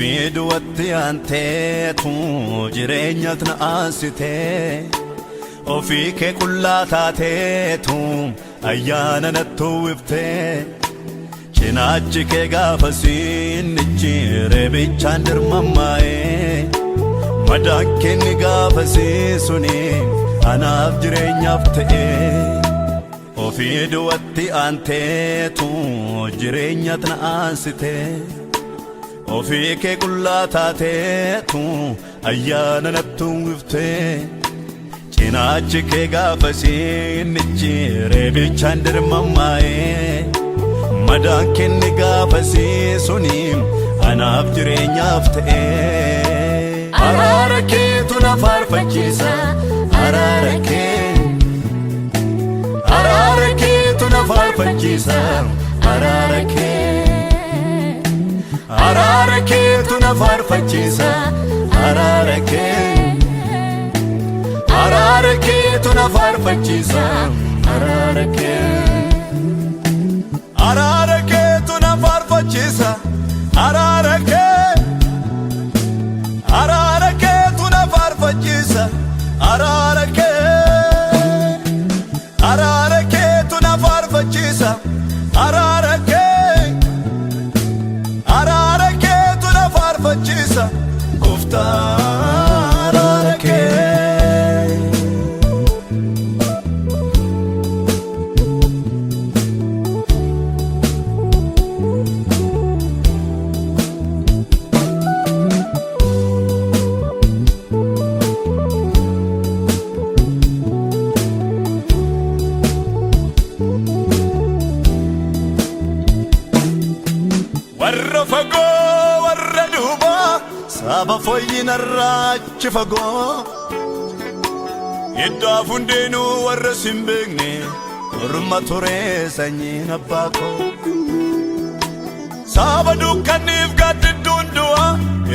ofii duwatti aanteetu jireenyat na aansitee ofii kee qullaa taateetu ayyaana natti uwwiftee cinaachi kee gaafa sinnichi reebichaan dirmammaa'ee madaan kenni gaafa suni anaaf jireenyaaf ta'ee ofii duwatti aanteetu jireenyat na aansitee ofii kee qullaa taateetu ayyaana natti uwwiftee cinaachi kee gaafa sinnichi reebichaan dirmammaa'ee madaan kenni gaafa suni anaaf jireenyaaf ta'ee araara keetu na faarfachiisa araara keetu na faarfachiisa araara keetu na faarfachiisa araara keetu na faarfachiisa araara keetu na faarfachiisa araara keetu na faarfachiisa araara keetu na faarfachiisa araara keetu na faarfachiisa gooftaa araara warra fagoo warra duubaa saba fooyyinarraachi fagoo iddoo hundeenuu warra sin beekne orma turee sanyiin abbaa koo saba dukkanniif gaaddidduun du'a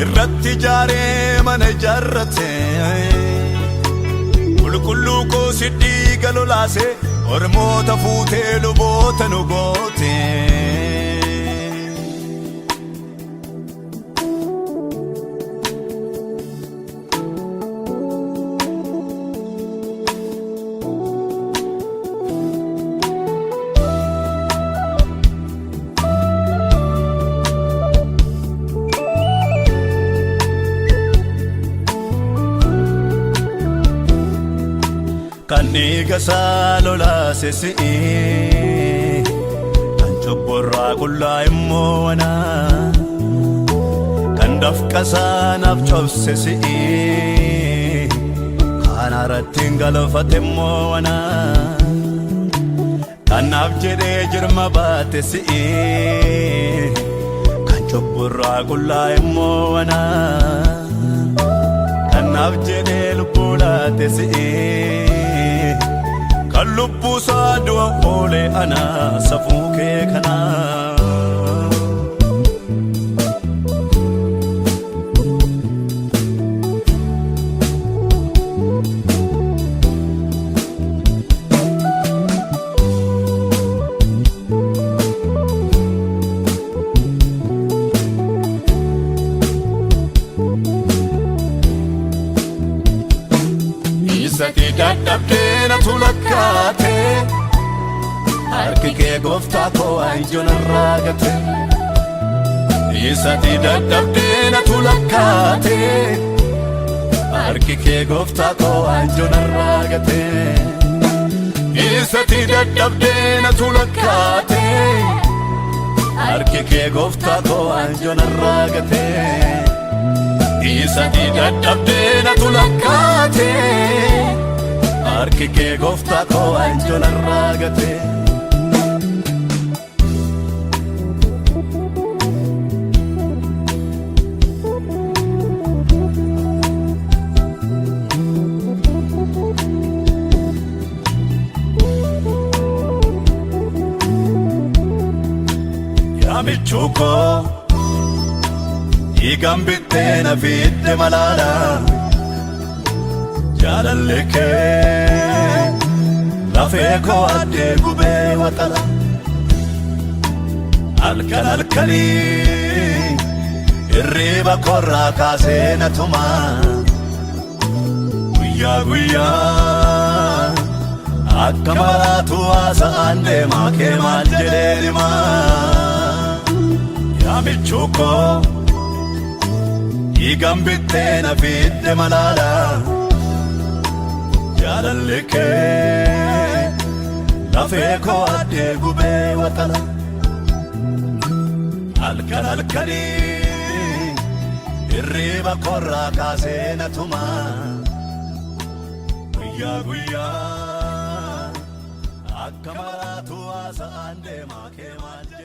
irratti ijaaree mana ijaarrate qulqulluu koo siddii galolaase ormoota fuutee luboota nu goote kan dhiiga isaa lolaase si'i kan cobborraa qullaa immoo wanaa kan dafqasaa naaf cobse si'i kan harattiin galfate immoo wanaa kan naaf jedhee jirma baate si'i kan cobborraa qullaa immoo wanaa kan naaf jedhee lubbuu laate si'i kan lubbuu isaa du'a oole ana safuu kee kanaa isati dadhabdee na tulakkaate harki kee gooftaa koo anjoon irraa gate isati dadhabdee na tulakkaate harki kee gooftaa koo anjoon irraa gate isati dadhabdee na tulakkaate harki kee gooftaa koo anjoon irraa gate isati dadhabdee na tulakkaate harki kee gooftaa koo anjoon irraa gate yaa michuu koo dhiigaan bittee na fidde malaala jaalalli kee lafee koo addee gubee waxala halkan halkanii irriba korraa kaasee na tuma guyyaa guyyaa akka maraatu haasa'aan deemaa kee maal jedheen himaa yaa michuu koo dhiigaan bittee na fidde malaala jaalalli kee lafee koo addee gubee watala halkan halkanii irriba korraa kaasee na tuma guyyaa guyyaa akka maraatu haasa'aan deemaa kee maal jedheen